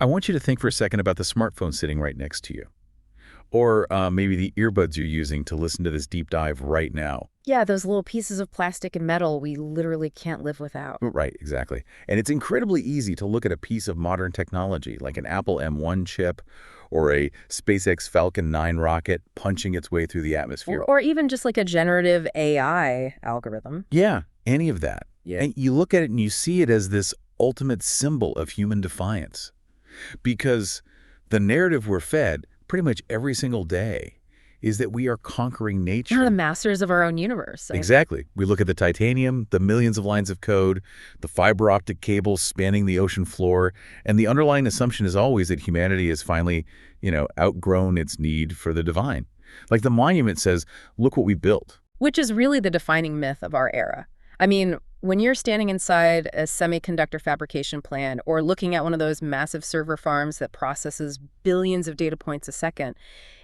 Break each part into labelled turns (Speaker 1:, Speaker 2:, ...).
Speaker 1: I want you to think for a second about the smartphone sitting right next to you. Or maybe the earbuds you're using to listen to this deep dive right now.
Speaker 2: Yeah, those little pieces of plastic and metal we literally can't live without.
Speaker 1: Right, exactly. And it's incredibly easy to look at a piece of modern technology, like an Apple M1 chip or a SpaceX Falcon 9 rocket punching its way through the atmosphere.
Speaker 2: Or even just like a generative AI algorithm.
Speaker 1: Yeah, any of that.
Speaker 2: Yeah.
Speaker 1: And you look at it and you see it as this ultimate symbol of human defiance. Because the narrative we're fed pretty much every single day is that we are conquering nature.
Speaker 2: We're the masters of our own universe.
Speaker 1: Exactly. We look at the titanium, the millions of lines of code, the fiber optic cables spanning the ocean floor, and the underlying assumption is always that humanity has finally, outgrown its need for the divine. Like the monument says, look what we built.
Speaker 2: Which is really the defining myth of our era. I mean, when you're standing inside a semiconductor fabrication plant or looking at one of those massive server farms that processes billions of data points a second,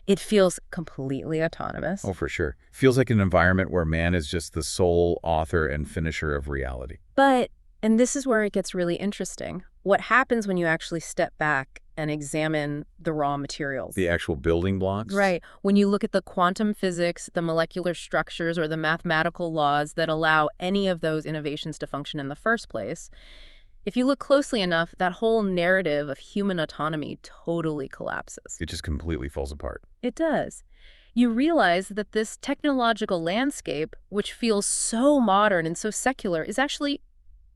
Speaker 2: it feels completely autonomous.
Speaker 1: Oh, for sure. Feels like an environment where man is just the sole author and finisher of reality.
Speaker 2: But, and this is where it gets really interesting, what happens when you actually step back and examine the raw materials?
Speaker 1: The actual building blocks?
Speaker 2: Right. When you look at the quantum physics, the molecular structures, or the mathematical laws that allow any of those innovations to function in the first place, if you look closely enough, that whole narrative of human autonomy totally collapses.
Speaker 1: It just completely falls apart.
Speaker 2: It does. You realize that this technological landscape, which feels so modern and so secular, is actually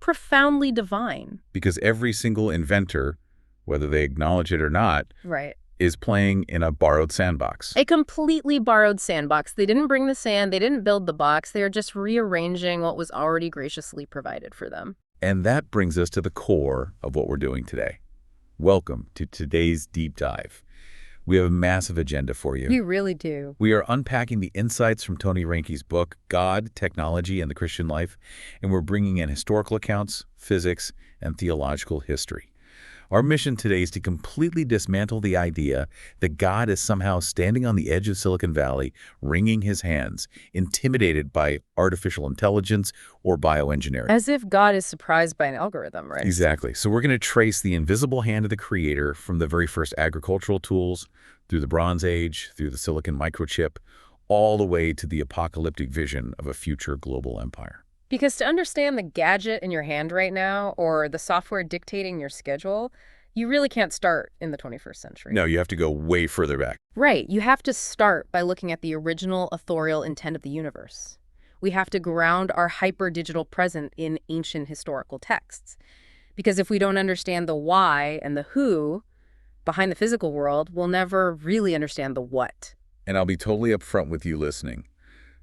Speaker 2: profoundly divine.
Speaker 1: Because every single inventor, whether they acknowledge it or not,
Speaker 2: right,
Speaker 1: is playing in a borrowed sandbox.
Speaker 2: A completely borrowed sandbox. They didn't bring the sand, they didn't build the box, they are just rearranging what was already graciously provided for them.
Speaker 1: And that brings us to the core of what we're doing today. Welcome to today's deep dive. We have a massive agenda for you.
Speaker 2: We really do.
Speaker 1: We are unpacking the insights from Tony Reinke's book, God, Technology, and the Christian Life, and we're bringing in historical accounts, physics, and theological history. Our mission today is to completely dismantle the idea that God is somehow standing on the edge of Silicon Valley, wringing his hands, intimidated by artificial intelligence or bioengineering.
Speaker 2: As if God is surprised by an algorithm, right?
Speaker 1: Exactly. So we're going to trace the invisible hand of the Creator from the very first agricultural tools, through the Bronze Age, through the silicon microchip, all the way to the apocalyptic vision of a future global empire.
Speaker 2: Because to understand the gadget in your hand right now, or the software dictating your schedule, you really can't start in the 21st century.
Speaker 1: No, you have to go way further back.
Speaker 2: Right. You have to start by looking at the original authorial intent of the universe. We have to ground our hyper-digital present in ancient historical texts. Because if we don't understand the why and the who behind the physical world, we'll never really understand the what.
Speaker 1: And I'll be totally upfront with you listening.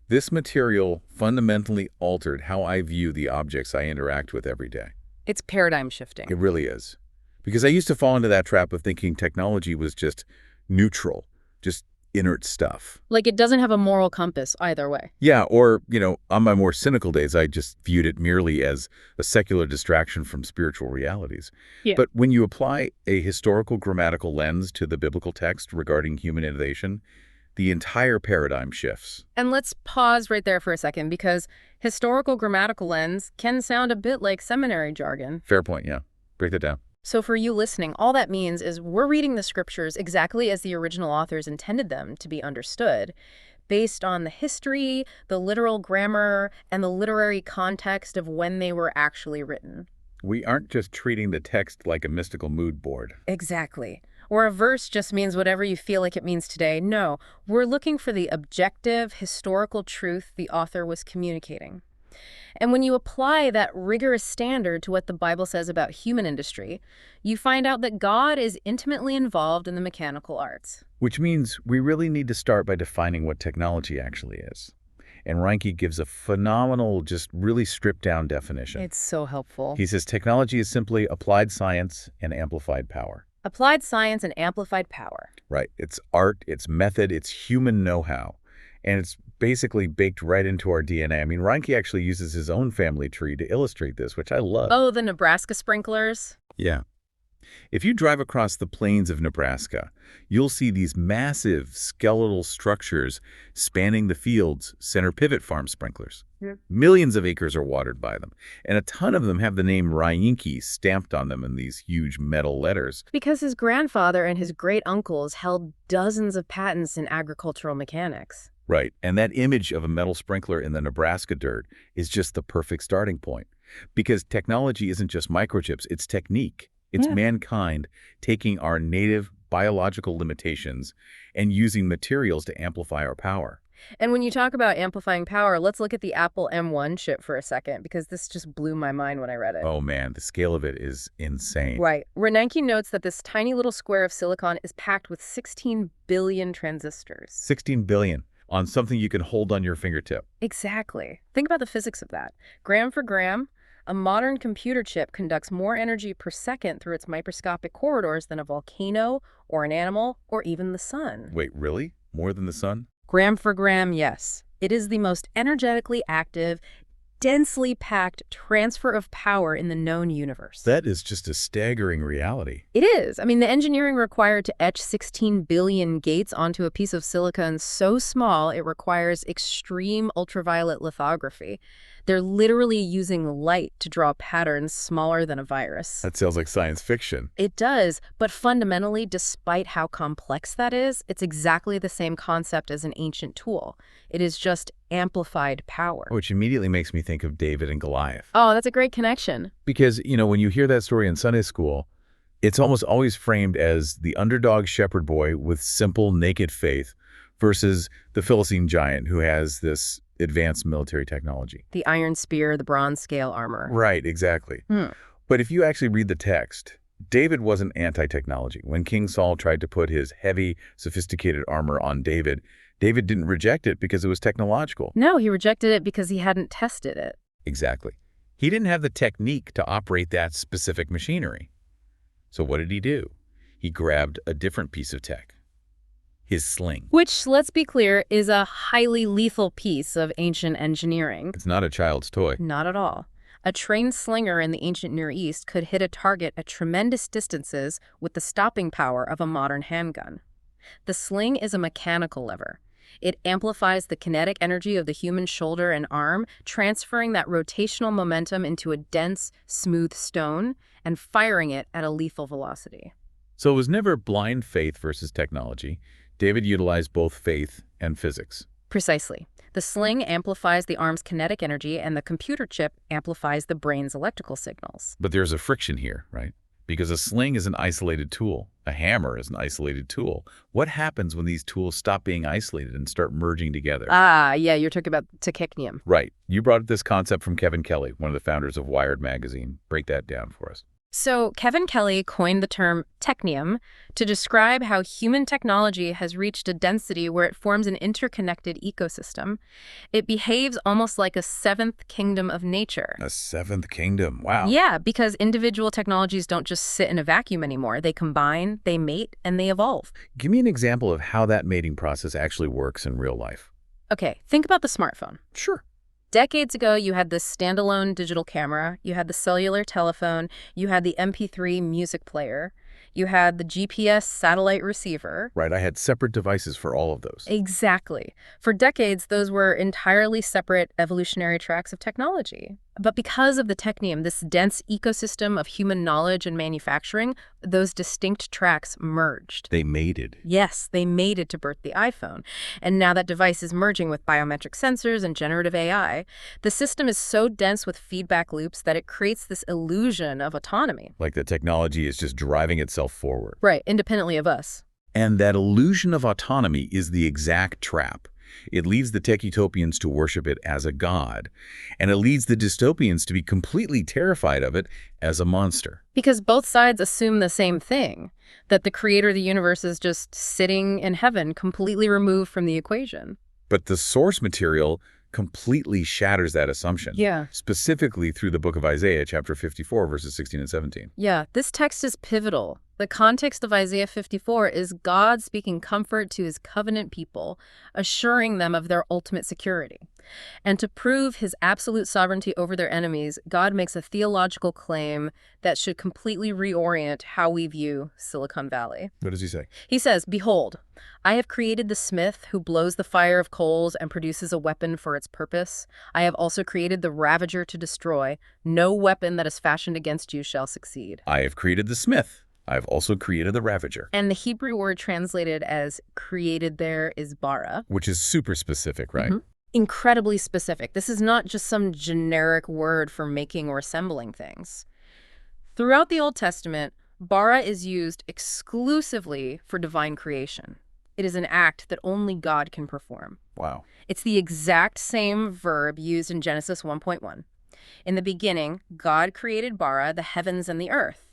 Speaker 1: This material fundamentally altered how I view the objects I interact with every day.
Speaker 2: It's paradigm shifting.
Speaker 1: It really is. Because I used to fall into that trap of thinking technology was just neutral, just inert stuff.
Speaker 2: Like it doesn't have a moral compass either way.
Speaker 1: Yeah, or, on my more cynical days, I just viewed it merely as a secular distraction from spiritual realities.
Speaker 2: Yeah.
Speaker 1: But when you apply a historical grammatical lens to the biblical text regarding human innovation, the entire paradigm shifts.
Speaker 2: And let's pause right there for a second, because historical grammatical lens can sound a bit like seminary jargon.
Speaker 1: Fair point, yeah. Break that down.
Speaker 2: So for you listening, all that means is we're reading the scriptures exactly as the original authors intended them to be understood, based on the history, the literal grammar, and the literary context of when they were actually written.
Speaker 1: We aren't just treating the text like a mystical mood board.
Speaker 2: Exactly. Or a verse just means whatever you feel like it means today. No, we're looking for the objective, historical truth the author was communicating. And when you apply that rigorous standard to what the Bible says about human industry, you find out that God is intimately involved in the mechanical arts.
Speaker 1: Which means we really need to start by defining what technology actually is. And Reinke gives a phenomenal, just really stripped-down definition.
Speaker 2: It's so helpful.
Speaker 1: He says technology is simply applied science and amplified power.
Speaker 2: Applied science and amplified power.
Speaker 1: Right. It's art, it's method, it's human know-how. And it's basically baked right into our DNA. I mean, Reinke actually uses his own family tree to illustrate this, which I love.
Speaker 2: Oh, the Nebraska sprinklers?
Speaker 1: Yeah. If you drive across the plains of Nebraska, you'll see these massive skeletal structures spanning the fields, center pivot farm sprinklers.
Speaker 2: Yeah.
Speaker 1: Millions of acres are watered by them, and a ton of them have the name Reinke stamped on them in these huge metal letters.
Speaker 2: Because his grandfather and his great-uncles held dozens of patents in agricultural mechanics.
Speaker 1: Right, and that image of a metal sprinkler in the Nebraska dirt is just the perfect starting point. Because technology isn't just microchips, it's technique. It's mankind taking our native biological limitations and using materials to amplify our power.
Speaker 2: And when you talk about amplifying power, let's look at the Apple M1 chip for a second, because this just blew my mind when I read it.
Speaker 1: Oh man, the scale of it is insane.
Speaker 2: Right. Reinke notes that this tiny little square of silicon is packed with 16 billion transistors.
Speaker 1: 16 billion on something you can hold on your fingertip.
Speaker 2: Exactly. Think about the physics of that. Gram for gram, a modern computer chip conducts more energy per second through its microscopic corridors than a volcano or an animal or even the sun.
Speaker 1: Wait, really? More than the sun?
Speaker 2: Gram for gram, yes. It is the most energetically active, densely packed transfer of power in the known universe.
Speaker 1: That is just a staggering reality.
Speaker 2: It is. I mean, the engineering required to etch 16 billion gates onto a piece of silicon so small it requires extreme ultraviolet lithography. They're literally using light to draw patterns smaller than a virus.
Speaker 1: That sounds like science fiction.
Speaker 2: It does, but fundamentally, despite how complex that is, it's exactly the same concept as an ancient tool. It is just amplified power.
Speaker 1: Which immediately makes me think of David and Goliath.
Speaker 2: Oh, that's a great connection.
Speaker 1: Because, when you hear that story in Sunday school, it's almost always framed as the underdog shepherd boy with simple, naked faith versus the Philistine giant who has this advanced military technology.
Speaker 2: The iron spear, the bronze scale armor.
Speaker 1: Right, exactly. But if you actually read the text, David wasn't anti-technology. When King Saul tried to put his heavy, sophisticated armor on David, David didn't reject it because it was technological.
Speaker 2: No, he rejected it because he hadn't tested it.
Speaker 1: Exactly. He didn't have the technique to operate that specific machinery. So what did he do? He grabbed a different piece of tech. His sling.
Speaker 2: Which, let's be clear, is a highly lethal piece of ancient engineering.
Speaker 1: It's not a child's toy.
Speaker 2: Not at all. A trained slinger in the ancient Near East could hit a target at tremendous distances with the stopping power of a modern handgun. The sling is a mechanical lever. It amplifies the kinetic energy of the human shoulder and arm, transferring that rotational momentum into a dense, smooth stone and firing it at a lethal velocity.
Speaker 1: So it was never blind faith versus technology. David utilized both faith and physics.
Speaker 2: Precisely. The sling amplifies the arm's kinetic energy, and the computer chip amplifies the brain's electrical signals.
Speaker 1: But there's a friction here, right? Because a sling is an isolated tool. A hammer is an isolated tool. What happens when these tools stop being isolated and start merging together?
Speaker 2: Ah, yeah, you're talking about tachecnium.
Speaker 1: Right. You brought up this concept from Kevin Kelly, one of the founders of Wired magazine. Break that down for us.
Speaker 2: So Kevin Kelly coined the term technium to describe how human technology has reached a density where it forms an interconnected ecosystem. It behaves almost like a seventh kingdom of nature.
Speaker 1: A seventh kingdom. Wow.
Speaker 2: Yeah, because individual technologies don't just sit in a vacuum anymore. They combine, they mate, and they evolve.
Speaker 1: Give me an example of how that mating process actually works in real life.
Speaker 2: Okay, think about the smartphone.
Speaker 1: Sure.
Speaker 2: Decades ago, you had this standalone digital camera, you had the cellular telephone, you had the MP3 music player, you had the GPS satellite receiver.
Speaker 1: Right, I had separate devices for all of those.
Speaker 2: Exactly. For decades, those were entirely separate evolutionary tracks of technology. But because of the technium, this dense ecosystem of human knowledge and manufacturing, those distinct tracks merged.
Speaker 1: They mated.
Speaker 2: Yes, they mated to birth the iPhone. And now that device is merging with biometric sensors and generative AI. The system is so dense with feedback loops that it creates this illusion of autonomy.
Speaker 1: Like the technology is just driving itself forward.
Speaker 2: Right, independently of us.
Speaker 1: And that illusion of autonomy is the exact trap. It leads the tech utopians to worship it as a god, and it leads the dystopians to be completely terrified of it as a monster.
Speaker 2: Because both sides assume the same thing, that the creator of the universe is just sitting in heaven, completely removed from the equation.
Speaker 1: But the source material completely shatters that assumption.
Speaker 2: Yeah.
Speaker 1: Specifically through the book of Isaiah, chapter 54, verses 16 and 17.
Speaker 2: Yeah, this text is pivotal. The context of Isaiah 54 is God speaking comfort to his covenant people, assuring them of their ultimate security. And to prove his absolute sovereignty over their enemies, God makes a theological claim that should completely reorient how we view Silicon Valley.
Speaker 1: What does he say?
Speaker 2: He says, "Behold, I have created the smith who blows the fire of coals and produces a weapon for its purpose. I have also created the ravager to destroy. No weapon that is fashioned against you shall succeed."
Speaker 1: I have created the smith. I have also created the ravager.
Speaker 2: And the Hebrew word translated as created there is bara.
Speaker 1: Which is super specific, right?
Speaker 2: Incredibly specific. This is not just some generic word for making or assembling things. Throughout the Old Testament, bara is used exclusively for divine creation. It is an act that only God can perform.
Speaker 1: Wow.
Speaker 2: It's the exact same verb used in Genesis 1.1. In the beginning, God created bara, the heavens and the earth.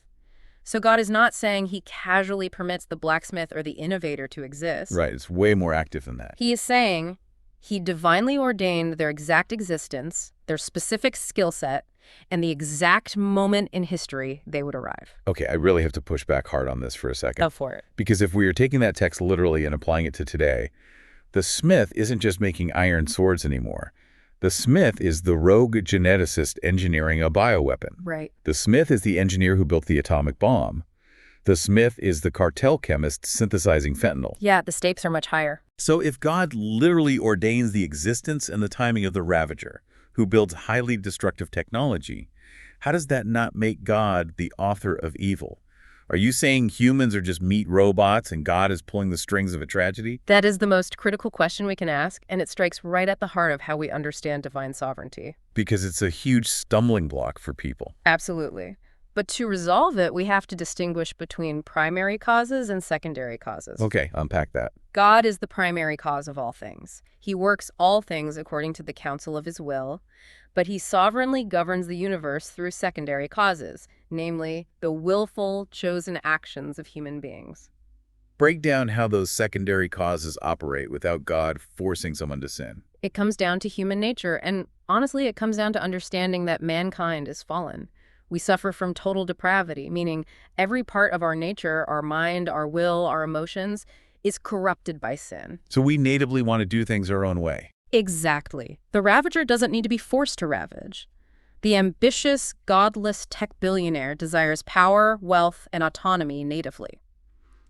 Speaker 2: So God is not saying he casually permits the blacksmith or the innovator to exist.
Speaker 1: Right. It's way more active than that.
Speaker 2: He is saying he divinely ordained their exact existence, their specific skill set, and the exact moment in history they would arrive.
Speaker 1: Okay, I really have to push back hard on this for a second.
Speaker 2: Go for it.
Speaker 1: Because if we are taking that text literally and applying it to today, the smith isn't just making iron swords anymore. The smith is the rogue geneticist engineering a bioweapon.
Speaker 2: Right.
Speaker 1: The smith is the engineer who built the atomic bomb. The smith is the cartel chemist synthesizing fentanyl.
Speaker 2: Yeah, the stakes are much higher.
Speaker 1: So if God literally ordains the existence and the timing of the ravager, who builds highly destructive technology, how does that not make God the author of evil? Are you saying humans are just meat robots and God is pulling the strings of a tragedy?
Speaker 2: That is the most critical question we can ask, and it strikes right at the heart of how we understand divine sovereignty.
Speaker 1: Because it's a huge stumbling block for people.
Speaker 2: Absolutely. But to resolve it, we have to distinguish between primary causes and secondary causes.
Speaker 1: Okay, unpack that.
Speaker 2: God is the primary cause of all things. He works all things according to the counsel of his will, but he sovereignly governs the universe through secondary causes, namely the willful, chosen actions of human beings.
Speaker 1: Break down how those secondary causes operate without God forcing someone to sin.
Speaker 2: It comes down to human nature, and honestly, it comes down to understanding that mankind is fallen. We suffer from total depravity, meaning every part of our nature, our mind, our will, our emotions, is corrupted by sin.
Speaker 1: So we natively want to do things our own way.
Speaker 2: Exactly. The ravager doesn't need to be forced to ravage. The ambitious, godless tech billionaire desires power, wealth, and autonomy natively.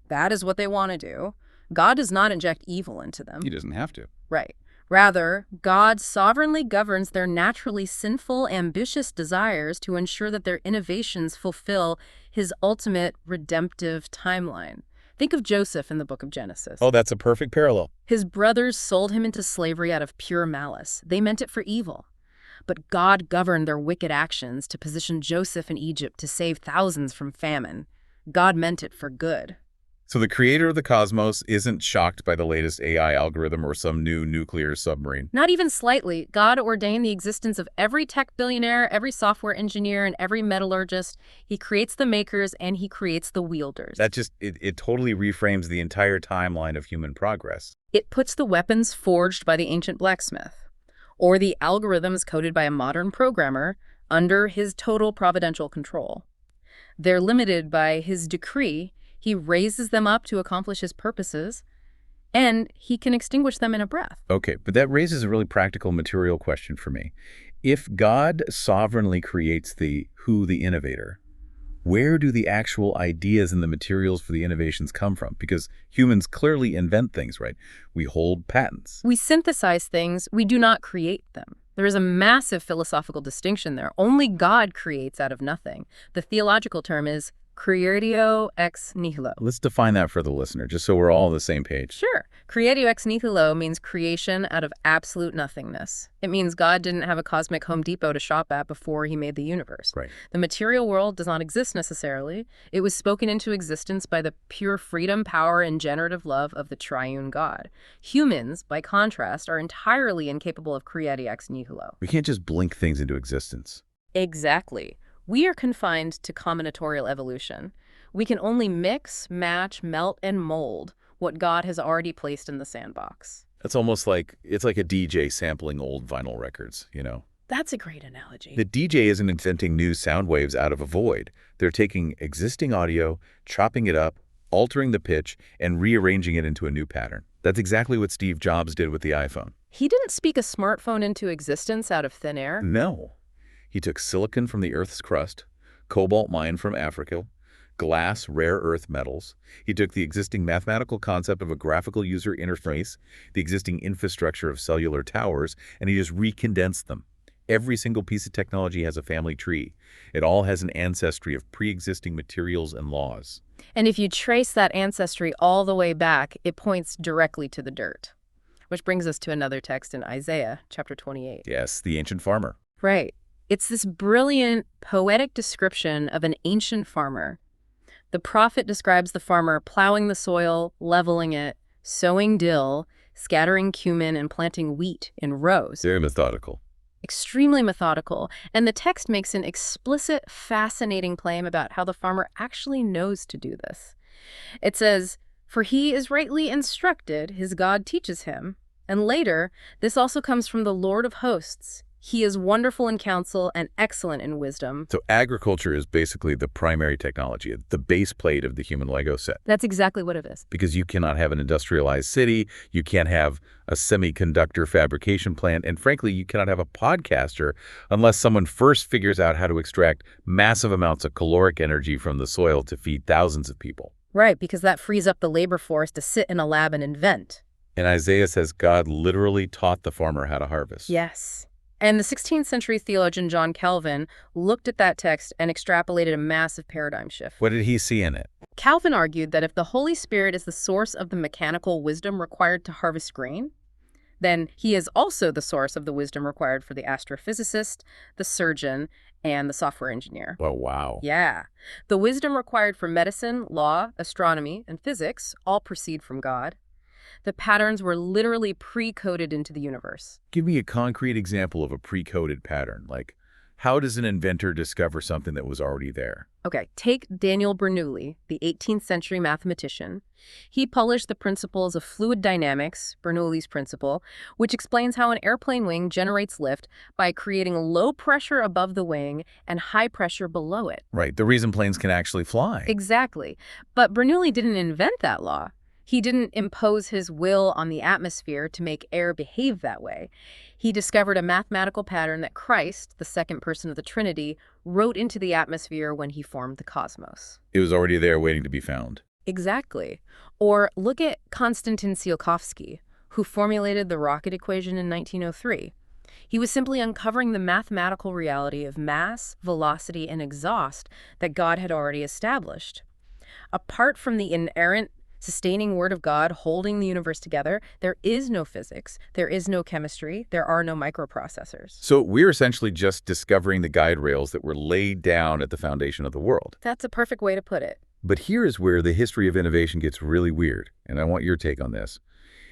Speaker 2: That is what they want to do. God does not inject evil into them.
Speaker 1: He doesn't have to.
Speaker 2: Right. Rather, God sovereignly governs their naturally sinful, ambitious desires to ensure that their innovations fulfill his ultimate redemptive timeline. Think of Joseph in the book of Genesis.
Speaker 1: Oh, that's a perfect parallel.
Speaker 2: His brothers sold him into slavery out of pure malice. They meant it for evil. But God governed their wicked actions to position Joseph in Egypt to save thousands from famine. God meant it for good.
Speaker 1: So the creator of the cosmos isn't shocked by the latest AI algorithm or some new nuclear submarine.
Speaker 2: Not even slightly. God ordained the existence of every tech billionaire, every software engineer, and every metallurgist. He creates the makers and he creates the wielders.
Speaker 1: That just, it totally reframes the entire timeline of human progress.
Speaker 2: It puts the weapons forged by the ancient blacksmith, or the algorithms coded by a modern programmer, under his total providential control. They're limited by his decree. He raises them up to accomplish his purposes, and he can extinguish them in a breath.
Speaker 1: Okay, but that raises a really practical material question for me. If God sovereignly creates the innovator, where do the actual ideas and the materials for the innovations come from? Because humans clearly invent things, right? We hold patents.
Speaker 2: We synthesize things, we do not create them. There is a massive philosophical distinction there. Only God creates out of nothing. The theological term is creatio ex nihilo.
Speaker 1: Let's define that for the listener, just so we're all on the same page.
Speaker 2: Sure. Creatio ex nihilo means creation out of absolute nothingness. It means God didn't have a cosmic Home Depot to shop at before he made the universe.
Speaker 1: Right.
Speaker 2: The material world does not exist necessarily. It was spoken into existence by the pure freedom, power, and generative love of the triune God. Humans, by contrast, are entirely incapable of creatio ex nihilo.
Speaker 1: We can't just blink things into existence.
Speaker 2: Exactly. We are confined to combinatorial evolution. We can only mix, match, melt, and mold what God has already placed in the sandbox.
Speaker 1: That's almost like, it's like a DJ sampling old vinyl records, you know?
Speaker 2: That's a great analogy.
Speaker 1: The DJ isn't inventing new sound waves out of a void. They're taking existing audio, chopping it up, altering the pitch, and rearranging it into a new pattern. That's exactly what Steve Jobs did with the iPhone.
Speaker 2: He didn't speak a smartphone into existence out of thin air.
Speaker 1: No. He took silicon from the Earth's crust, cobalt mined from Africa, glass, rare earth metals. He took the existing mathematical concept of a graphical user interface, the existing infrastructure of cellular towers, and he just recondensed them. Every single piece of technology has a family tree. It all has an ancestry of pre-existing materials and laws.
Speaker 2: And if you trace that ancestry all the way back, it points directly to the dirt. Which brings us to another text in Isaiah, chapter 28.
Speaker 1: Yes, the ancient farmer.
Speaker 2: Right. It's this brilliant, poetic description of an ancient farmer. The prophet describes the farmer plowing the soil, leveling it, sowing dill, scattering cumin, and planting wheat in rows.
Speaker 1: Very methodical.
Speaker 2: Extremely methodical, and the text makes an explicit, fascinating claim about how the farmer actually knows to do this. It says, "For he is rightly instructed, his God teaches him." And later, this also comes from the Lord of hosts. He is wonderful in counsel and excellent in wisdom.
Speaker 1: So agriculture is basically the primary technology, the base plate of the human Lego set.
Speaker 2: That's exactly what it is.
Speaker 1: Because you cannot have an industrialized city, you can't have a semiconductor fabrication plant, and frankly, you cannot have a podcaster unless someone first figures out how to extract massive amounts of caloric energy from the soil to feed thousands of people.
Speaker 2: Right, because that frees up the labor force to sit in a lab and invent.
Speaker 1: And Isaiah says God literally taught the farmer how to harvest.
Speaker 2: Yes. And the 16th century theologian John Calvin looked at that text and extrapolated a massive paradigm shift.
Speaker 1: What did he see in it?
Speaker 2: Calvin argued that if the Holy Spirit is the source of the mechanical wisdom required to harvest grain, then he is also the source of the wisdom required for the astrophysicist, the surgeon, and the software engineer.
Speaker 1: Oh, wow.
Speaker 2: Yeah. The wisdom required for medicine, law, astronomy, and physics all proceed from God. The patterns were literally pre-coded into the universe.
Speaker 1: Give me a concrete example of a pre-coded pattern. Like, how does an inventor discover something that was already there?
Speaker 2: Okay, take Daniel Bernoulli, the 18th century mathematician. He published the principles of fluid dynamics, Bernoulli's principle, which explains how an airplane wing generates lift by creating low pressure above the wing and high pressure below it.
Speaker 1: Right, the reason planes can actually fly.
Speaker 2: Exactly. But Bernoulli didn't invent that law. He didn't impose his will on the atmosphere to make air behave that way. He discovered a mathematical pattern that Christ, the second person of the Trinity, wrote into the atmosphere when he formed the cosmos.
Speaker 1: It was already there waiting to be found.
Speaker 2: Exactly. Or look at Konstantin Tsiolkovsky, who formulated the rocket equation in 1903. He was simply uncovering the mathematical reality of mass, velocity, and exhaust that God had already established. Apart from the inerrant, sustaining word of God holding the universe together, there is no physics, there is no chemistry, there are no microprocessors.
Speaker 1: So we're essentially just discovering the guide rails that were laid down at the foundation of the world.
Speaker 2: That's a perfect way to put it.
Speaker 1: But here is where the history of innovation gets really weird, and I want your take on this.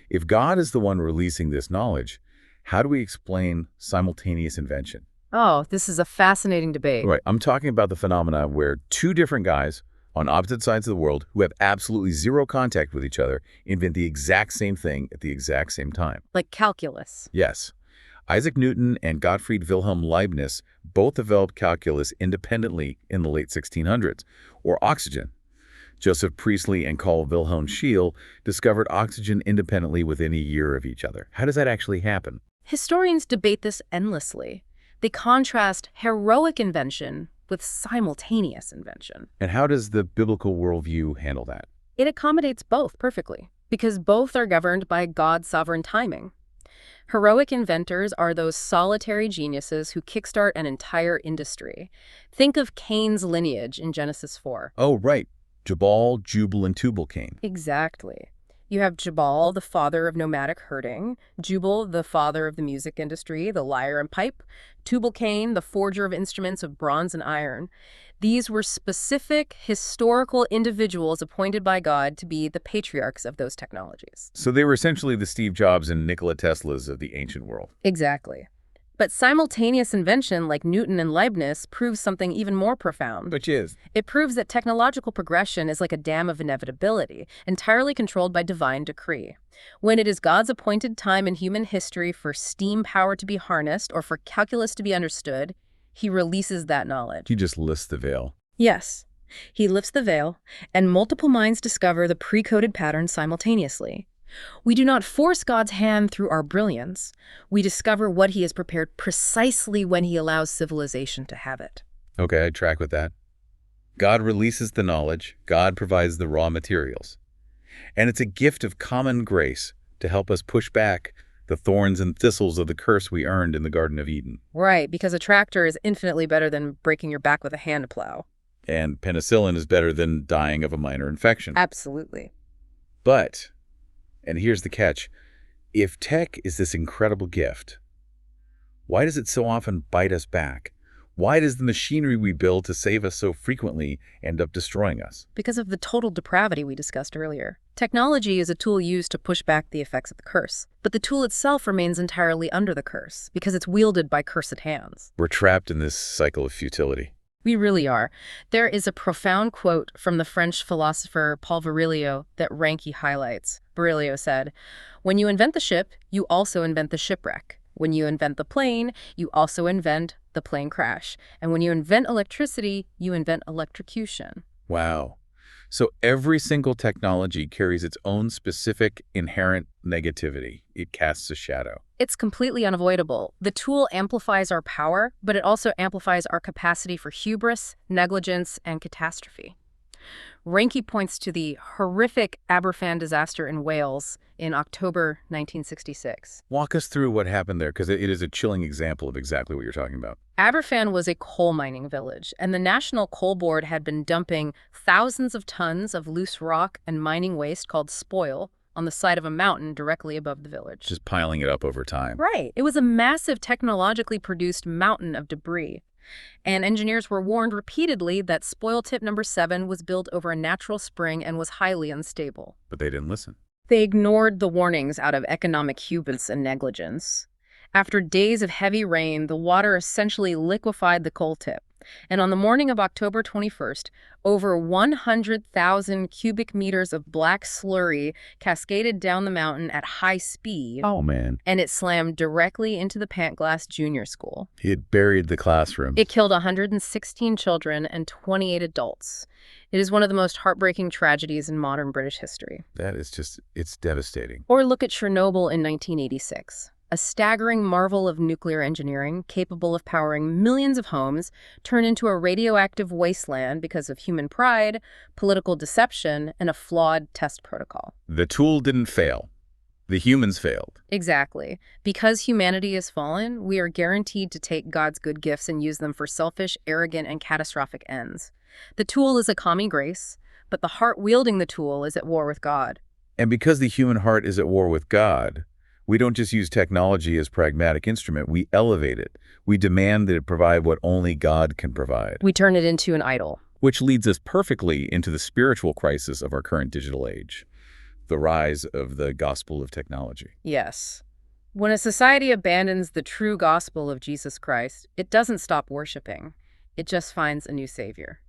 Speaker 1: If God is the one releasing this knowledge, how do we explain simultaneous invention?
Speaker 2: Oh, this is a fascinating debate.
Speaker 1: Right, I'm talking about the phenomena where two different guys on opposite sides of the world who have absolutely zero contact with each other invent the exact same thing at the exact same time.
Speaker 2: Like calculus.
Speaker 1: Yes. Isaac Newton and Gottfried Wilhelm Leibniz both developed calculus independently in the late 1600s, or oxygen. Joseph Priestley and Carl Wilhelm Scheele discovered oxygen independently within a year of each other. How does that actually happen?
Speaker 2: Historians debate this endlessly. They contrast heroic invention with simultaneous invention.
Speaker 1: And how does the biblical worldview handle that?
Speaker 2: It accommodates both perfectly, because both are governed by God's sovereign timing. Heroic inventors are those solitary geniuses who kickstart an entire industry. Think of Cain's lineage in Genesis 4.
Speaker 1: Oh, right. Jabal, Jubal, and Tubal-Cain.
Speaker 2: Exactly. You have Jabal, the father of nomadic herding, Jubal, the father of the music industry, the lyre and pipe, Tubal-Cain, the forger of instruments of bronze and iron. These were specific, historical individuals appointed by God to be the patriarchs of those technologies.
Speaker 1: So they were essentially the Steve Jobs and Nikola Teslas of the ancient world.
Speaker 2: Exactly. But simultaneous invention, like Newton and Leibniz, proves something even more profound.
Speaker 1: Which is?
Speaker 2: It proves that technological progression is like a dam of inevitability, entirely controlled by divine decree. When it is God's appointed time in human history for steam power to be harnessed or for calculus to be understood, he releases that knowledge.
Speaker 1: He just lifts the veil.
Speaker 2: Yes. He lifts the veil, and multiple minds discover the pre-coded pattern simultaneously. We do not force God's hand through our brilliance. We discover what he has prepared precisely when he allows civilization to have it.
Speaker 1: Okay, I track with that. God releases the knowledge, God provides the raw materials. And it's a gift of common grace to help us push back the thorns and thistles of the curse we earned in the Garden of Eden.
Speaker 2: Right, because a tractor is infinitely better than breaking your back with a hand plow.
Speaker 1: And penicillin is better than dying of a minor infection.
Speaker 2: Absolutely.
Speaker 1: But, and here's the catch, if tech is this incredible gift, why does it so often bite us back? Why does the machinery we build to save us so frequently end up destroying us?
Speaker 2: Because of the total depravity we discussed earlier. Technology is a tool used to push back the effects of the curse, but the tool itself remains entirely under the curse because it's wielded by cursed hands.
Speaker 1: We're trapped in this cycle of futility.
Speaker 2: We really are. There is a profound quote from the French philosopher Paul Virilio that Reinke highlights. Virilio said, "When you invent the ship, you also invent the shipwreck. When you invent the plane, you also invent the plane crash. And when you invent electricity, you invent electrocution."
Speaker 1: Wow. So every single technology carries its own specific inherent negativity. It casts a shadow.
Speaker 2: It's completely unavoidable. The tool amplifies our power, but it also amplifies our capacity for hubris, negligence, and catastrophe. Reinke points to the horrific Aberfan disaster in Wales in October 1966.
Speaker 1: Walk us through what happened there, because it is a chilling example of exactly what you're talking about.
Speaker 2: Aberfan was a coal mining village, and the National Coal Board had been dumping thousands of tons of loose rock and mining waste called spoil on the side of a mountain directly above the village.
Speaker 1: Just piling it up over time.
Speaker 2: Right. It was a massive technologically produced mountain of debris. And engineers were warned repeatedly that spoil tip number 7 was built over a natural spring and was highly unstable.
Speaker 1: But they didn't listen.
Speaker 2: They ignored the warnings out of economic hubris and negligence. After days of heavy rain, the water essentially liquefied the coal tip. And on the morning of October 21st, over 100,000 cubic meters of black slurry cascaded down the mountain at high speed.
Speaker 1: Oh, man.
Speaker 2: And it slammed directly into the Pantglass Junior School.
Speaker 1: He had buried the classroom.
Speaker 2: It killed 116 children and 28 adults. It is one of the most heartbreaking tragedies in modern British history.
Speaker 1: That is just, it's devastating.
Speaker 2: Or look at Chernobyl in 1986. A staggering marvel of nuclear engineering, capable of powering millions of homes, turned into a radioactive wasteland because of human pride, political deception, and a flawed test protocol.
Speaker 1: The tool didn't fail. The humans failed.
Speaker 2: Exactly. Because humanity has fallen, we are guaranteed to take God's good gifts and use them for selfish, arrogant, and catastrophic ends. The tool is a common grace, but the heart wielding the tool is at war with God.
Speaker 1: And because the human heart is at war with God, we don't just use technology as a pragmatic instrument, we elevate it. We demand that it provide what only God can provide.
Speaker 2: We turn it into an idol.
Speaker 1: Which leads us perfectly into the spiritual crisis of our current digital age, the rise of the gospel of technology.
Speaker 2: Yes. When a society abandons the true gospel of Jesus Christ, it doesn't stop worshiping. It just finds a new savior.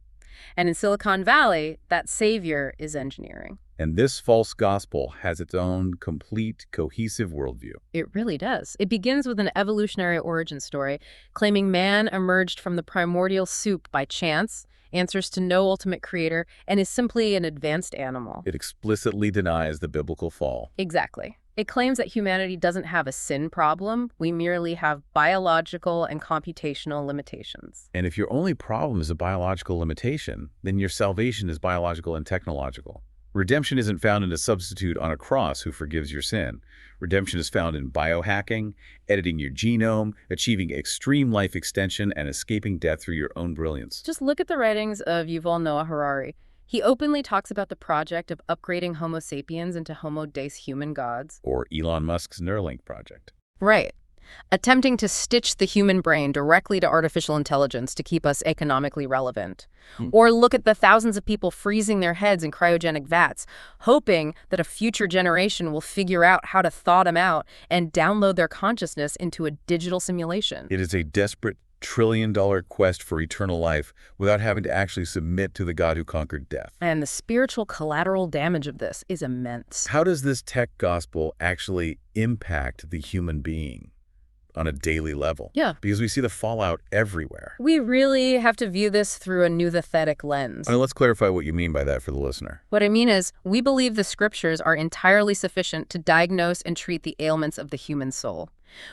Speaker 2: And in Silicon Valley, that savior is engineering.
Speaker 1: And this false gospel has its own complete, cohesive worldview.
Speaker 2: It really does. It begins with an evolutionary origin story, claiming man emerged from the primordial soup by chance, answers to no ultimate creator, and is simply an advanced animal.
Speaker 1: It explicitly denies the biblical fall.
Speaker 2: Exactly. It claims that humanity doesn't have a sin problem. We merely have biological and computational limitations.
Speaker 1: And if your only problem is a biological limitation, then your salvation is biological and technological. Redemption isn't found in a substitute on a cross who forgives your sin. Redemption is found in biohacking, editing your genome, achieving extreme life extension, and escaping death through your own brilliance.
Speaker 2: Just look at the writings of Yuval Noah Harari. He openly talks about the project of upgrading Homo sapiens into Homo Deus human gods.
Speaker 1: Or Elon Musk's Neuralink project.
Speaker 2: Right. Attempting to stitch the human brain directly to artificial intelligence to keep us economically relevant. Or look at the thousands of people freezing their heads in cryogenic vats, hoping that a future generation will figure out how to thaw them out and download their consciousness into a digital simulation.
Speaker 1: It is a desperate trillion-dollar quest for eternal life without having to actually submit to the God who conquered death.
Speaker 2: And the spiritual collateral damage of this is immense.
Speaker 1: How does this tech gospel actually impact the human being? on a daily level.
Speaker 2: Yeah.
Speaker 1: Because we see the fallout everywhere.
Speaker 2: We really have to view this through a nouthetic lens.
Speaker 1: Let's clarify what you mean by that for the listener.
Speaker 2: What I mean is, we believe the scriptures are entirely sufficient to diagnose and treat the ailments of the human soul.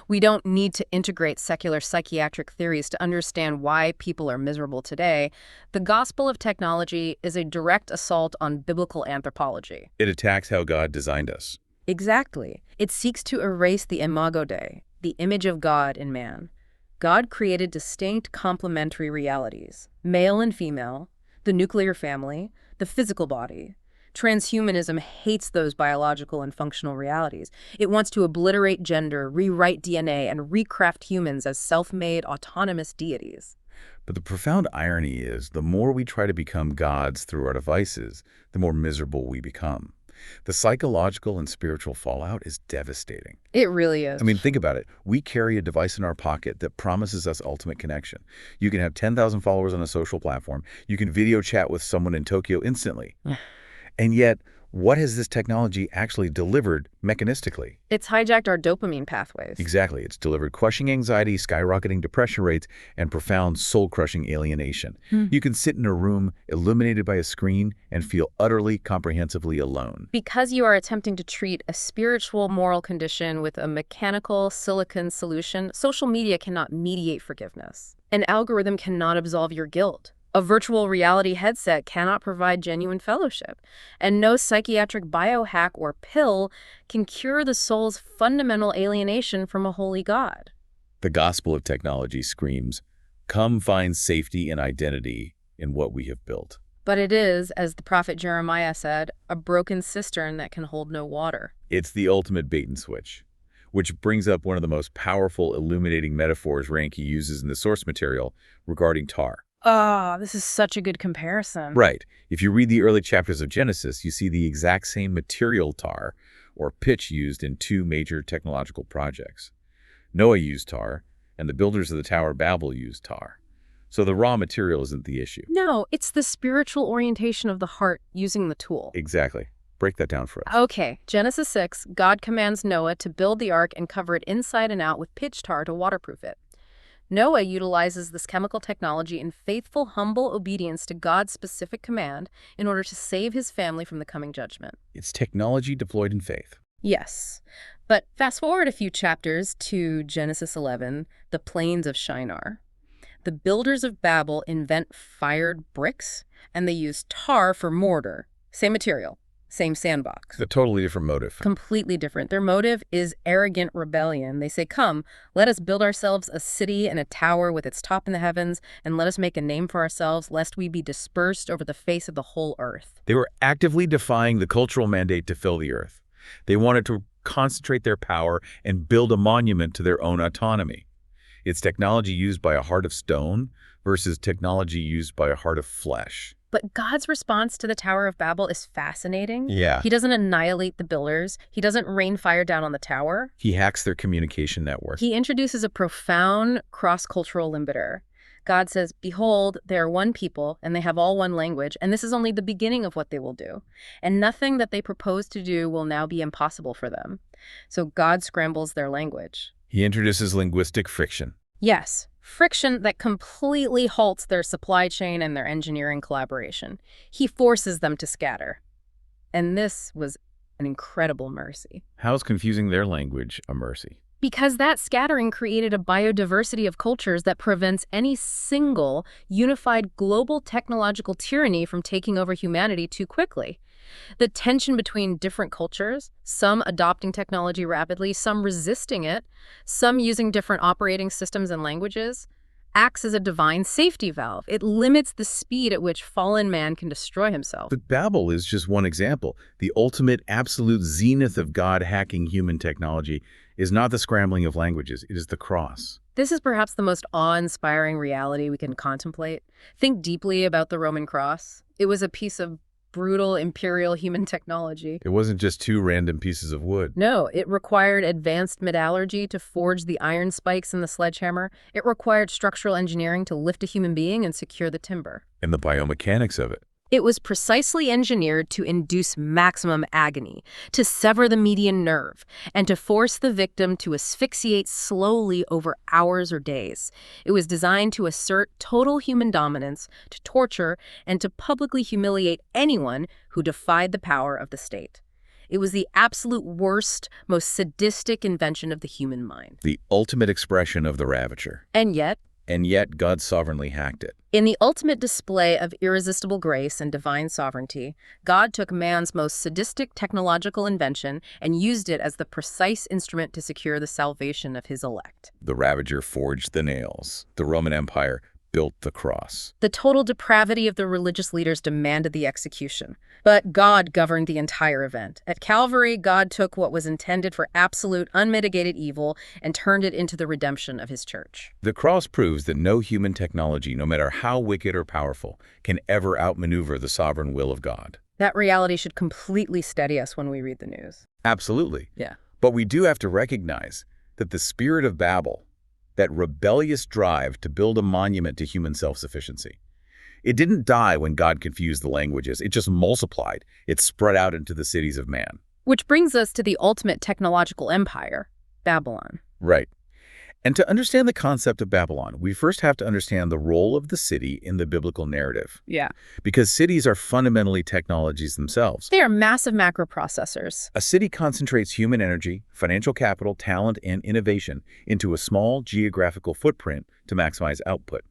Speaker 2: We don't need to integrate secular psychiatric theories to understand why people are miserable today. The gospel of technology is a direct assault on biblical anthropology.
Speaker 1: It attacks how God designed us.
Speaker 2: Exactly. It seeks to erase the imago Dei, the image of God in man. God created distinct complementary realities, male and female, the nuclear family, the physical body. Transhumanism hates those biological and functional realities. It wants to obliterate gender, rewrite DNA, and recraft humans as self-made, autonomous deities.
Speaker 1: But the profound irony is, the more we try to become gods through our devices, the more miserable we become. The psychological and spiritual fallout is devastating.
Speaker 2: It really is.
Speaker 1: Think about it. We carry a device in our pocket that promises us ultimate connection. You can have 10,000 followers on a social platform. You can video chat with someone in Tokyo instantly. And yet, what has this technology actually delivered mechanistically?
Speaker 2: It's hijacked our dopamine pathways.
Speaker 1: Exactly. It's delivered crushing anxiety, skyrocketing depression rates, and profound soul-crushing alienation. You can sit in a room illuminated by a screen and feel utterly, comprehensively alone.
Speaker 2: Because you are attempting to treat a spiritual moral condition with a mechanical silicon solution, social media cannot mediate forgiveness. An algorithm cannot absolve your guilt. A virtual reality headset cannot provide genuine fellowship, and no psychiatric biohack or pill can cure the soul's fundamental alienation from a holy God.
Speaker 1: The gospel of technology screams, "Come find safety and identity in what we have built."
Speaker 2: But it is, as the prophet Jeremiah said, a broken cistern that can hold no water.
Speaker 1: It's the ultimate bait and switch, which brings up one of the most powerful, illuminating metaphors Reinke uses in the source material regarding tar.
Speaker 2: This is such a good comparison.
Speaker 1: Right. If you read the early chapters of Genesis, you see the exact same material tar, or pitch, used in two major technological projects. Noah used tar, and the builders of the Tower of Babel used tar. So the raw material isn't the issue.
Speaker 2: No, it's the spiritual orientation of the heart using the tool.
Speaker 1: Exactly. Break that down for us.
Speaker 2: Okay, Genesis 6, God commands Noah to build the ark and cover it inside and out with pitch tar to waterproof it. Noah utilizes this chemical technology in faithful, humble obedience to God's specific command in order to save his family from the coming judgment.
Speaker 1: It's technology deployed in faith.
Speaker 2: Yes. But fast forward a few chapters to Genesis 11, the plains of Shinar. The builders of Babel invent fired bricks, and they use tar for mortar. Same material, same sandbox.
Speaker 1: A totally different motive.
Speaker 2: Completely different. Their motive is arrogant rebellion. They say, "Come, let us build ourselves a city and a tower with its top in the heavens, and let us make a name for ourselves, lest we be dispersed over the face of the whole earth."
Speaker 1: They were actively defying the cultural mandate to fill the earth. They wanted to concentrate their power and build a monument to their own autonomy. It's technology used by a heart of stone versus technology used by a heart of flesh.
Speaker 2: But God's response to the Tower of Babel is fascinating.
Speaker 1: Yeah.
Speaker 2: He doesn't annihilate the builders. He doesn't rain fire down on the tower.
Speaker 1: He hacks their communication network.
Speaker 2: He introduces a profound cross-cultural limiter. God says, "Behold, they are one people, and they have all one language, and this is only the beginning of what they will do. And nothing that they propose to do will now be impossible for them." So God scrambles their language.
Speaker 1: He introduces linguistic friction.
Speaker 2: Yes, friction that completely halts their supply chain and their engineering collaboration. He forces them to scatter. And this was an incredible mercy.
Speaker 1: How is confusing their language a mercy?
Speaker 2: Because that scattering created a biodiversity of cultures that prevents any single, unified global technological tyranny from taking over humanity too quickly. The tension between different cultures, some adopting technology rapidly, some resisting it, some using different operating systems and languages, acts as a divine safety valve. It limits the speed at which fallen man can destroy himself.
Speaker 1: But Babel is just one example. The ultimate, absolute zenith of God hacking human technology is not the scrambling of languages, it is the cross.
Speaker 2: This is perhaps the most awe-inspiring reality we can contemplate. Think deeply about the Roman cross. It was a piece of brutal imperial human technology.
Speaker 1: It wasn't just two random pieces of wood.
Speaker 2: No, it required advanced metallurgy to forge the iron spikes in the sledgehammer. It required structural engineering to lift a human being and secure the timber.
Speaker 1: And the biomechanics of it.
Speaker 2: It was precisely engineered to induce maximum agony, to sever the median nerve, and to force the victim to asphyxiate slowly over hours or days. It was designed to assert total human dominance, to torture, and to publicly humiliate anyone who defied the power of the state. It was the absolute worst, most sadistic invention of the human mind.
Speaker 1: The ultimate expression of the ravager.
Speaker 2: And yet,
Speaker 1: God sovereignly hacked it.
Speaker 2: in the ultimate display of irresistible grace and divine sovereignty, God took man's most sadistic technological invention and used it as the precise instrument to secure the salvation of his elect.
Speaker 1: The ravager forged the nails. The Roman Empire built the cross.
Speaker 2: The total depravity of the religious leaders demanded the execution. But God governed the entire event. At Calvary, God took what was intended for absolute, unmitigated evil and turned it into the redemption of his church.
Speaker 1: The cross proves that no human technology, no matter how wicked or powerful, can ever outmaneuver the sovereign will of God.
Speaker 2: That reality should completely steady us when we read the news.
Speaker 1: Absolutely.
Speaker 2: Yeah.
Speaker 1: But we do have to recognize that the spirit of Babel, that rebellious drive to build a monument to human self-sufficiency, it didn't die when God confused the languages. It just multiplied. It spread out into the cities of man.
Speaker 2: Which brings us to the ultimate technological empire, Babylon.
Speaker 1: Right. And to understand the concept of Babylon, we first have to understand the role of the city in the biblical narrative.
Speaker 2: Yeah.
Speaker 1: Because cities are fundamentally technologies themselves.
Speaker 2: They are massive macroprocessors.
Speaker 1: A city concentrates human energy, financial capital, talent, and innovation into a small geographical footprint to maximize output.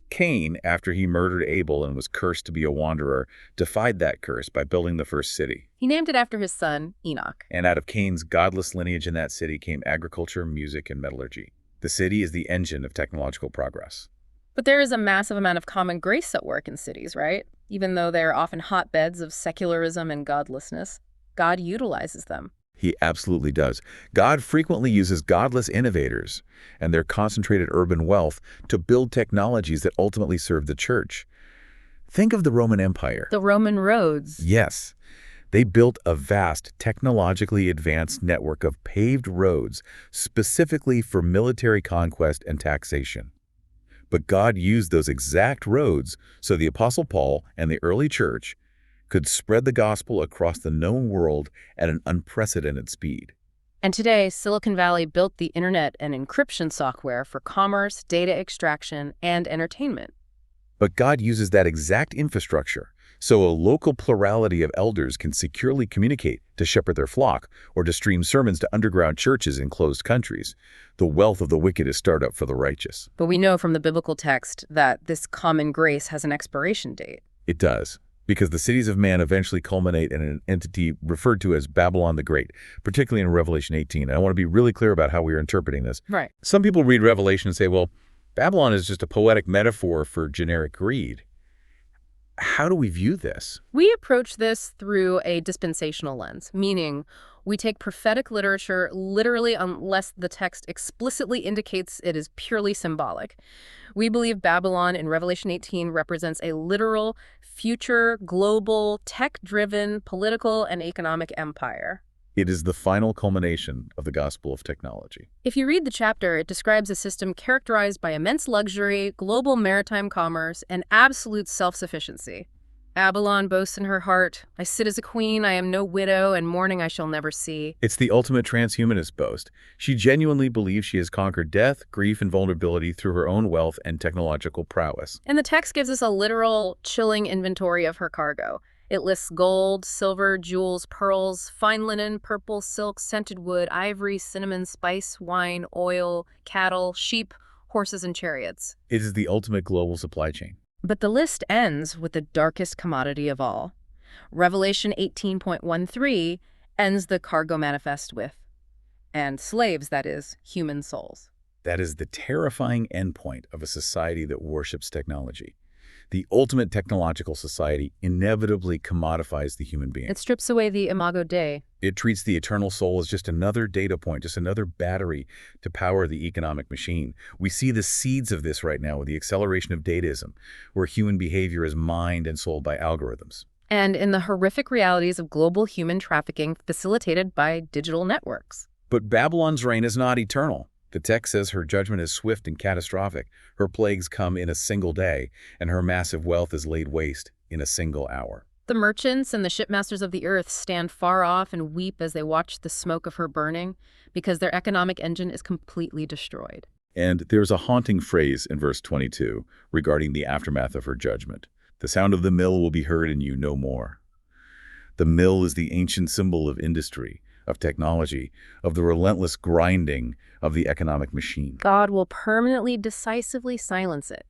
Speaker 1: Cain, after he murdered Abel and was cursed to be a wanderer, defied that curse by building the first city.
Speaker 2: He named it after his son, Enoch.
Speaker 1: And out of Cain's godless lineage in that city came agriculture, music, and metallurgy. The city is the engine of technological progress.
Speaker 2: But there is a massive amount of common grace at work in cities, right? Even though they're often hotbeds of secularism and godlessness, God utilizes them.
Speaker 1: He absolutely does. God frequently uses godless innovators and their concentrated urban wealth to build technologies that ultimately serve the church. Think of the Roman Empire.
Speaker 2: The Roman roads.
Speaker 1: Yes. They built a vast, technologically advanced network of paved roads specifically for military conquest and taxation. But God used those exact roads so the Apostle Paul and the early church could spread the gospel across the known world at an unprecedented speed.
Speaker 2: And today, Silicon Valley built the internet and encryption software for commerce, data extraction, and entertainment.
Speaker 1: But God uses that exact infrastructure so a local plurality of elders can securely communicate to shepherd their flock or to stream sermons to underground churches in closed countries. The wealth of the wicked is stored up for the righteous.
Speaker 2: But we know from the biblical text that this common grace has an expiration date.
Speaker 1: It does, because the cities of man eventually culminate in an entity referred to as Babylon the Great, particularly in Revelation 18. And I want to be really clear about how we are interpreting this.
Speaker 2: Right.
Speaker 1: Some people read Revelation and say, well, Babylon is just a poetic metaphor for generic greed. How do we view this?
Speaker 2: We approach this through a dispensational lens, meaning we take prophetic literature literally unless the text explicitly indicates it is purely symbolic. We believe Babylon in Revelation 18 represents a literal, future, global, tech-driven political and economic empire.
Speaker 1: It is the final culmination of the gospel of technology.
Speaker 2: If you read the chapter, it describes a system characterized by immense luxury, global maritime commerce, and absolute self-sufficiency. Babylon boasts in her heart, "I sit as a queen, I am no widow, and mourning I shall never see."
Speaker 1: It's the ultimate transhumanist boast. She genuinely believes she has conquered death, grief, and vulnerability through her own wealth and technological prowess.
Speaker 2: And the text gives us a literal, chilling inventory of her cargo. It lists gold, silver, jewels, pearls, fine linen, purple, silk, scented wood, ivory, cinnamon, spice, wine, oil, cattle, sheep, horses, and chariots.
Speaker 1: It is the ultimate global supply chain.
Speaker 2: But the list ends with the darkest commodity of all. Revelation 18.13 ends the cargo manifest with, and slaves, that is, human souls.
Speaker 1: That is the terrifying endpoint of a society that worships technology. The ultimate technological society inevitably commodifies the human being.
Speaker 2: It strips away the imago Dei.
Speaker 1: It treats the eternal soul as just another data point, just another battery to power the economic machine. We see the seeds of this right now with the acceleration of dataism, where human behavior is mined and sold by algorithms.
Speaker 2: And in the horrific realities of global human trafficking facilitated by digital networks.
Speaker 1: But Babylon's reign is not eternal. The text says her judgment is swift and catastrophic. Her plagues come in a single day, and her massive wealth is laid waste. in a single hour.
Speaker 2: The merchants and the shipmasters of the earth stand far off and weep as they watch the smoke of her burning because their economic engine is completely destroyed.
Speaker 1: And there's a haunting phrase in verse 22 regarding the aftermath of her judgment. The sound of the mill will be heard in you no more. The mill is the ancient symbol of industry, of technology, of the relentless grinding of the economic machine.
Speaker 2: God will permanently, decisively silence it.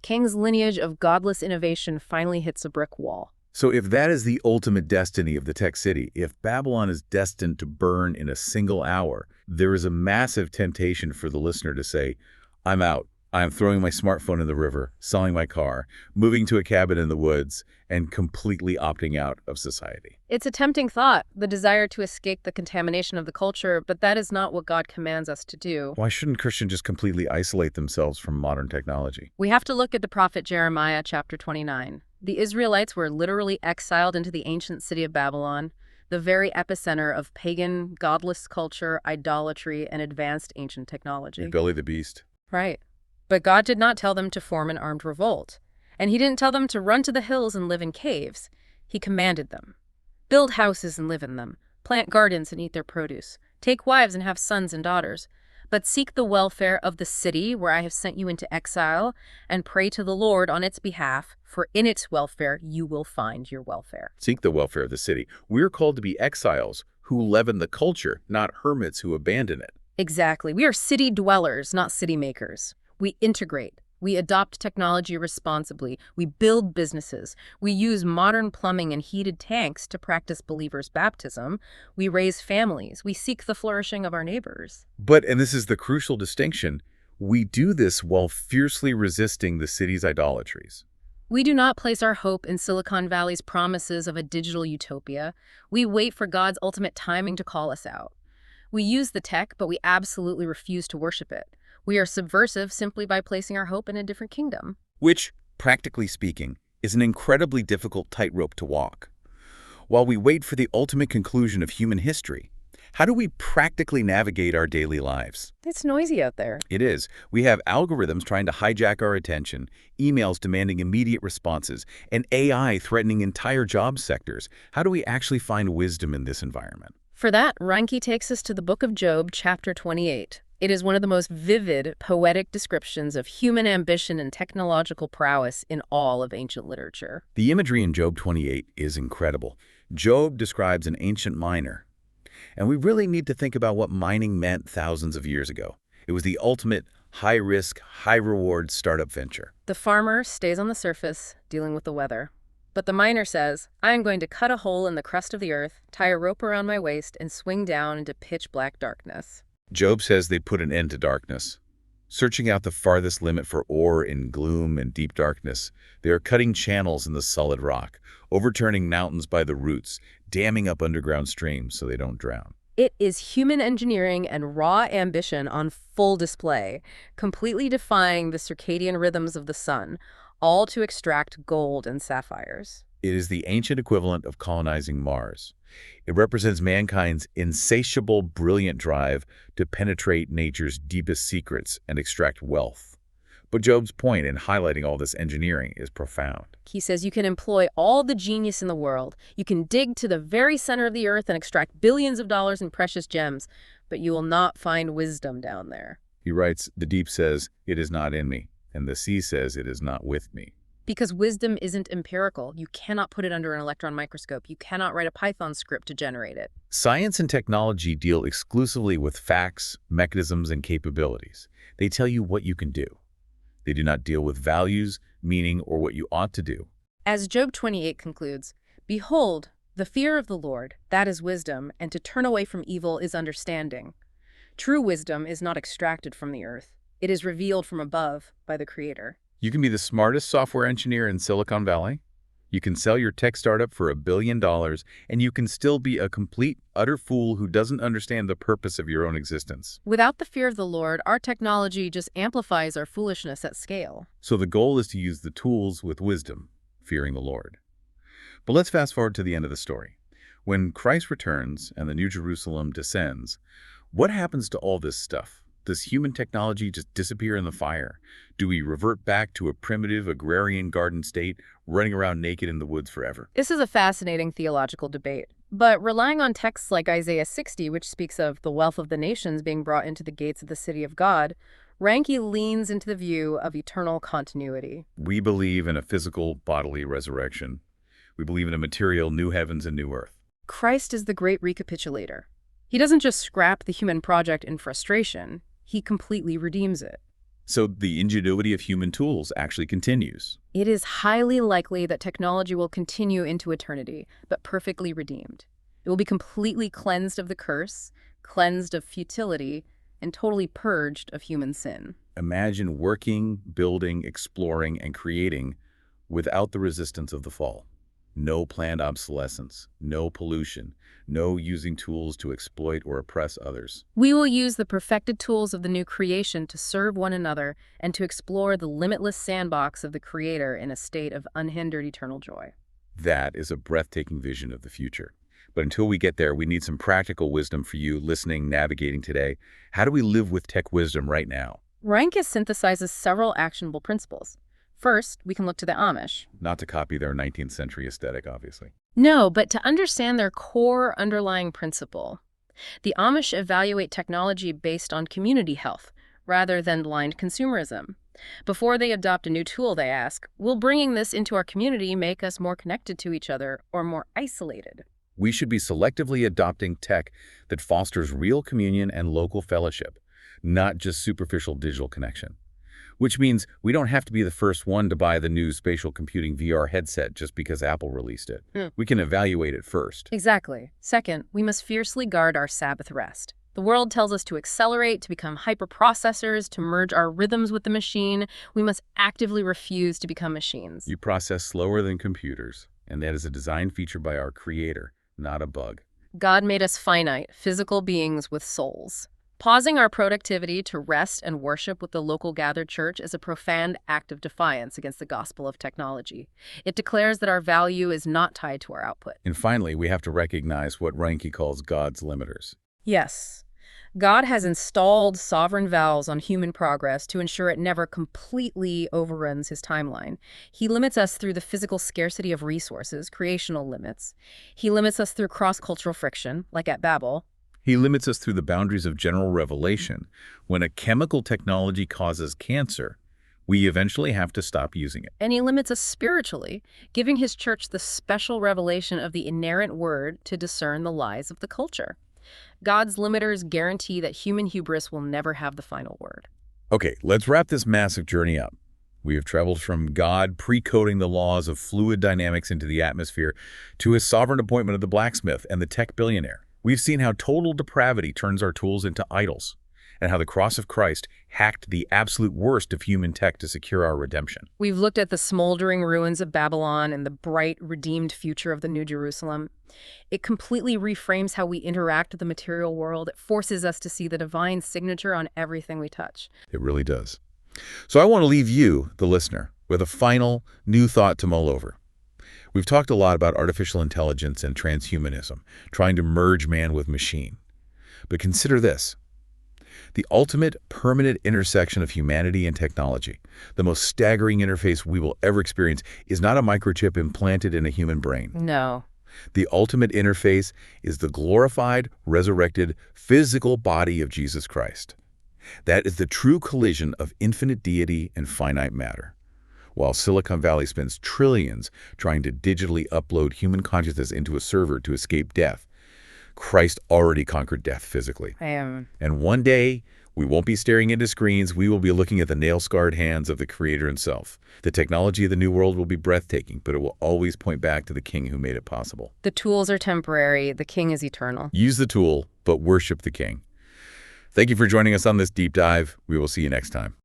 Speaker 2: King's lineage of godless innovation finally hits a brick wall.
Speaker 1: So if that is the ultimate destiny of the tech city, if Babylon is destined to burn in a single hour, there is a massive temptation for the listener to say, I'm out. I'm throwing my smartphone in the river, selling my car, moving to a cabin in the woods, and completely opting out of society.
Speaker 2: It's a tempting thought, the desire to escape the contamination of the culture, but that is not what God commands us to do.
Speaker 1: Why shouldn't Christians just completely isolate themselves from modern technology?
Speaker 2: We have to look at the prophet Jeremiah chapter 29. The Israelites were literally exiled into the ancient city of Babylon, the very epicenter of pagan, godless culture, idolatry, and advanced ancient technology.
Speaker 1: Belly the beast.
Speaker 2: Right. But God did not tell them to form an armed revolt. And he didn't tell them to run to the hills and live in caves. He commanded them. Build houses and live in them. Plant gardens and eat their produce. Take wives and have sons and daughters. But seek the welfare of the city where I have sent you into exile, and pray to the Lord on its behalf, for in its welfare you will find your welfare.
Speaker 1: Seek the welfare of the city. We're called to be exiles who leaven the culture, not hermits who abandon it.
Speaker 2: Exactly. We are city dwellers, not city makers. We integrate. We adopt technology responsibly. We build businesses. We use modern plumbing and heated tanks to practice believers' baptism. We raise families. We seek the flourishing of our neighbors.
Speaker 1: But, and this is the crucial distinction, we do this while fiercely resisting the city's idolatries.
Speaker 2: We do not place our hope in Silicon Valley's promises of a digital utopia. We wait for God's ultimate timing to call us out. We use the tech, but we absolutely refuse to worship it. We are subversive simply by placing our hope in a different kingdom.
Speaker 1: Which, practically speaking, is an incredibly difficult tightrope to walk. While we wait for the ultimate conclusion of human history, how do we practically navigate our daily lives?
Speaker 2: It's noisy out there.
Speaker 1: It is. We have algorithms trying to hijack our attention, emails demanding immediate responses, and AI threatening entire job sectors. How do we actually find wisdom in this environment?
Speaker 2: For that, Reinke takes us to the book of Job, chapter 28. It is one of the most vivid, poetic descriptions of human ambition and technological prowess in all of ancient literature.
Speaker 1: The imagery in Job 28 is incredible. Job describes an ancient miner. And we really need to think about what mining meant thousands of years ago. It was the ultimate high-risk, high-reward startup venture.
Speaker 2: The farmer stays on the surface, dealing with the weather. But the miner says, I am going to cut a hole in the crust of the earth, tie a rope around my waist, and swing down into pitch-black darkness.
Speaker 1: Job says they put an end to darkness. Searching out the farthest limit for ore in gloom and deep darkness, they are cutting channels in the solid rock, overturning mountains by the roots, damming up underground streams so they don't drown.
Speaker 2: It is human engineering and raw ambition on full display, completely defying the circadian rhythms of the sun, all to extract gold and sapphires.
Speaker 1: It is the ancient equivalent of colonizing Mars. It represents mankind's insatiable, brilliant drive to penetrate nature's deepest secrets and extract wealth. But Job's point in highlighting all this engineering is profound.
Speaker 2: He says you can employ all the genius in the world. You can dig to the very center of the earth and extract billions of dollars in precious gems, but you will not find wisdom down there.
Speaker 1: He writes, the deep says, it is not in me, and the sea says, it is not with me.
Speaker 2: Because wisdom isn't empirical. You cannot put it under an electron microscope. You cannot write a Python script to generate it.
Speaker 1: Science and technology deal exclusively with facts, mechanisms, and capabilities. They tell you what you can do. They do not deal with values, meaning, or what you ought to do.
Speaker 2: As Job 28 concludes, behold, the fear of the Lord, that is wisdom, and to turn away from evil is understanding. True wisdom is not extracted from the earth. It is revealed from above by the Creator.
Speaker 1: You can be the smartest software engineer in Silicon Valley. You can sell your tech startup for $1 billion, and you can still be a complete, utter fool who doesn't understand the purpose of your own existence.
Speaker 2: Without the fear of the Lord, our technology just amplifies our foolishness at scale.
Speaker 1: So the goal is to use the tools with wisdom, fearing the Lord. But let's fast forward to the end of the story. When Christ returns and the New Jerusalem descends, what happens to all this stuff? Does human technology just disappear in the fire? Do we revert back to a primitive agrarian garden state, running around naked in the woods forever?
Speaker 2: This is a fascinating theological debate. But relying on texts like Isaiah 60, which speaks of the wealth of the nations being brought into the gates of the city of God, Reinke leans into the view of eternal continuity.
Speaker 1: We believe in a physical, bodily resurrection. We believe in a material new heavens and new earth.
Speaker 2: Christ is the great recapitulator. He doesn't just scrap the human project in frustration, he completely redeems it.
Speaker 1: So the ingenuity of human tools actually continues.
Speaker 2: It is highly likely that technology will continue into eternity, but perfectly redeemed. It will be completely cleansed of the curse, cleansed of futility, and totally purged of human sin.
Speaker 1: Imagine working, building, exploring, and creating without the resistance of the fall. No planned obsolescence, no pollution, no using tools to exploit or oppress others.
Speaker 2: We will use the perfected tools of the new creation to serve one another and to explore the limitless sandbox of the Creator in a state of unhindered eternal joy.
Speaker 1: That is a breathtaking vision of the future. But until we get there, we need some practical wisdom for you listening, navigating today. How do we live with tech wisdom right now?
Speaker 2: Reinke synthesizes several actionable principles. First, we can look to the Amish.
Speaker 1: Not to copy their 19th century aesthetic, obviously.
Speaker 2: No, but to understand their core underlying principle. The Amish evaluate technology based on community health, rather than blind consumerism. Before they adopt a new tool, they ask, will bringing this into our community make us more connected to each other or more isolated?
Speaker 1: We should be selectively adopting tech that fosters real communion and local fellowship, not just superficial digital connection. Which means we don't have to be the first one to buy the new spatial computing VR headset just because Apple released it. We can evaluate it first.
Speaker 2: Exactly. Second, we must fiercely guard our Sabbath rest. The world tells us to accelerate, to become hyperprocessors, to merge our rhythms with the machine. We must actively refuse to become machines.
Speaker 1: You process slower than computers, and that is a design feature by our Creator, not a bug.
Speaker 2: God made us finite, physical beings with souls. Pausing our productivity to rest and worship with the local gathered church is a profound act of defiance against the gospel of technology. It declares that our value is not tied to our output.
Speaker 1: And finally, we have to recognize what Reinke calls God's limiters.
Speaker 2: Yes. God has installed sovereign valves on human progress to ensure it never completely overruns his timeline. He limits us through the physical scarcity of resources, creational limits. He limits us through cross-cultural friction, like at Babel.
Speaker 1: He limits us through the boundaries of general revelation. When a chemical technology causes cancer, we eventually have to stop using it.
Speaker 2: And he limits us spiritually, giving his church the special revelation of the inerrant word to discern the lies of the culture. God's limiters guarantee that human hubris will never have the final word.
Speaker 1: Okay, let's wrap this massive journey up. We have traveled from God pre-coding the laws of fluid dynamics into the atmosphere to his sovereign appointment of the blacksmith and the tech billionaire. We've seen how total depravity turns our tools into idols, and how the cross of Christ hacked the absolute worst of human tech to secure our redemption.
Speaker 2: We've looked at the smoldering ruins of Babylon and the bright, redeemed future of the New Jerusalem. It completely reframes how we interact with the material world. It forces us to see the divine signature on everything we touch.
Speaker 1: It really does. So I want to leave you, the listener, with a final new thought to mull over. We've talked a lot about artificial intelligence and transhumanism, trying to merge man with machine. But consider this. The ultimate permanent intersection of humanity and technology, the most staggering interface we will ever experience, is not a microchip implanted in a human brain.
Speaker 2: No.
Speaker 1: The ultimate interface is the glorified, resurrected, physical body of Jesus Christ. That is the true collision of infinite deity and finite matter. While Silicon Valley spends trillions trying to digitally upload human consciousness into a server to escape death, Christ already conquered death physically. And one day, we won't be staring into screens. We will be looking at the nail-scarred hands of the Creator himself. The technology of the new world will be breathtaking, but it will always point back to the King who made it possible.
Speaker 2: The tools are temporary. The King is eternal.
Speaker 1: Use the tool, but worship the King. Thank you for joining us on this deep dive. We will see you next time.